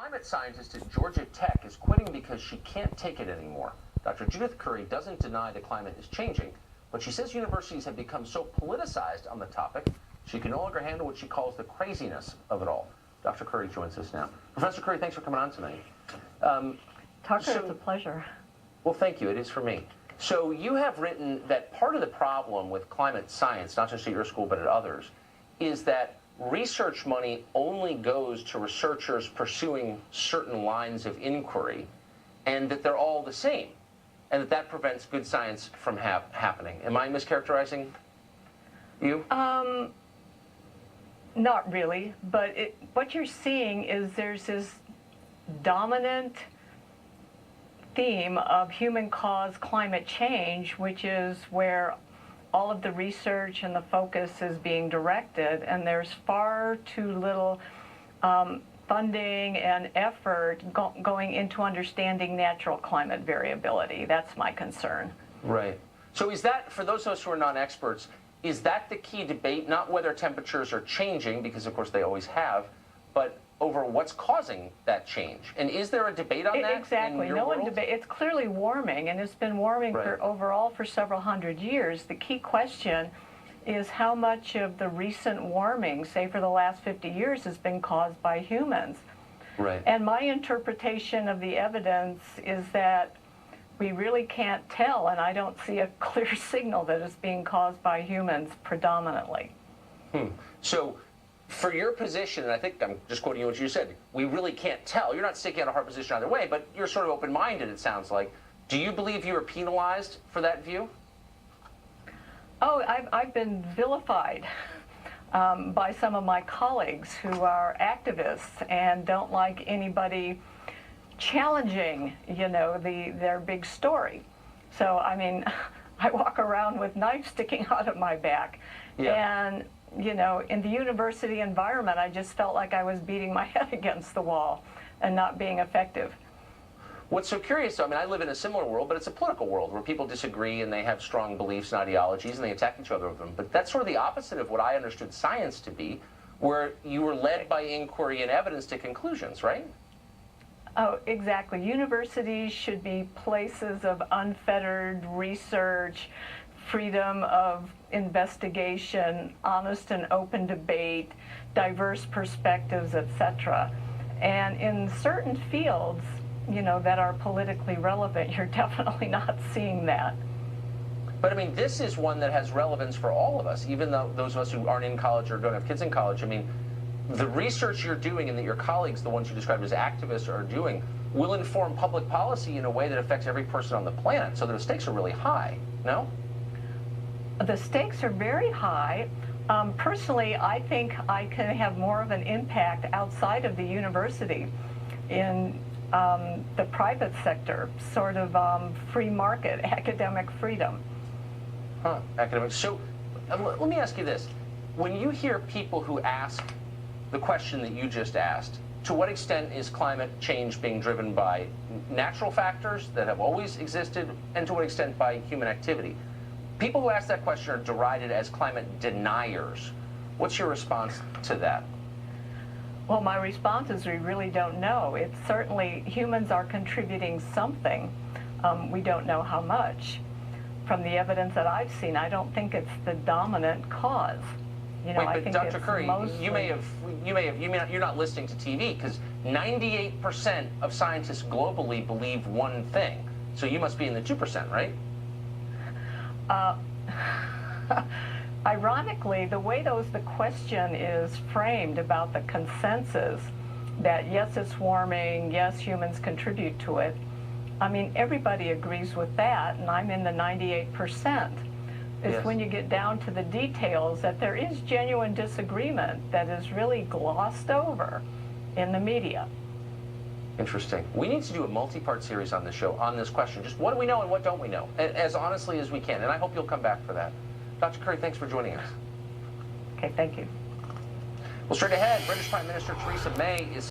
Climate scientist at Georgia Tech is quitting because she can't take it anymore. Dr. Judith Curry doesn't deny the climate is changing, but she says universities have become so politicized on the topic, she can no longer handle what she calls the craziness of it all. Dr. Curry joins us now. Professor Curry, thanks for coming on tonight. Tucker, it's a pleasure. Well, thank you. It is for me. So you have written that part of the problem with climate science, not just at your school but at others, is that research money only goes to researchers pursuing certain lines of inquiry, and that they're all the same, and that prevents good science from happening. Am I mischaracterizing you? Not really, but what you're seeing is there's this dominant theme of human-caused climate change, which is where all of the research and the focus is being directed, and there's far too little funding and effort going into understanding natural climate variability. That's my concern. Right. So is that, for those of us who are non-experts, is that the key debate, not whether temperatures are changing, because of course they always have, but over what's causing that change? And is there a debate on that? Exactly. No one debate. It's clearly warming, and it's been warming overall for several hundred years. The key question is how much of the recent warming, say for the last 50 years, has been caused by humans. Right. And my interpretation of the evidence is that we really can't tell, and I don't see a clear signal that it's being caused by humans predominantly. So, for your position, and I think I'm just quoting you what you said, we really can't tell. You're not sticking out a hard position either way, but you're sort of open-minded, it sounds like. Do you believe you were penalized for that view? Oh, I've been vilified by some of my colleagues who are activists and don't like anybody challenging, you know, their big story. So, I mean, I walk around with knives sticking out of my back. Yeah. And, you know, in the university environment, I just felt like I was beating my head against the wall and not being effective. What's so curious, though, I mean, I live in a similar world, but it's a political world where people disagree and they have strong beliefs and ideologies and they attack each other with them. But that's sort of the opposite of what I understood science to be, where you were led by inquiry and evidence to conclusions, right? Oh, exactly. Universities should be places of unfettered research, freedom of investigation, honest and open debate, diverse perspectives, etc. And in certain fields, you know, that are politically relevant, you're definitely not seeing that. But I mean, this is one that has relevance for all of us, even though those of us who aren't in college or don't have kids in college. I mean, the research you're doing and that your colleagues, the ones you described as activists, are doing, will inform public policy in a way that affects every person on the planet. So the stakes are really high, no? The stakes are very high. Personally, I think I can have more of an impact outside of the university in the private sector, sort of free market, academic freedom. Academic. So let me ask you this. When you hear people who ask the question that you just asked, to what extent is climate change being driven by natural factors that have always existed, and to what extent by human activity? People who ask that question are derided as climate deniers. What's your response to that? Well, my response is we really don't know. It's certainly humans are contributing something. We don't know how much. From the evidence that I've seen, I don't think it's the dominant cause. You know, Wait, but I think Dr. it's Curry, mostly... you're not listening to TV, because 98% of scientists globally believe one thing. So you must be in the 2%, right? Ironically, the way the question is framed about the consensus that yes, it's warming, yes, humans contribute to it, I mean, everybody agrees with that, and I'm in the 98%. It's Yes. when you get down to the details that there is genuine disagreement that is really glossed over in the media. Interesting. We need to do a multi-part series on this show on this question. Just what do we know and what don't we know? As honestly as we can. And I hope you'll come back for that. Dr. Curry, thanks for joining us. Okay, thank you. Well, straight ahead, British Prime Minister Theresa May is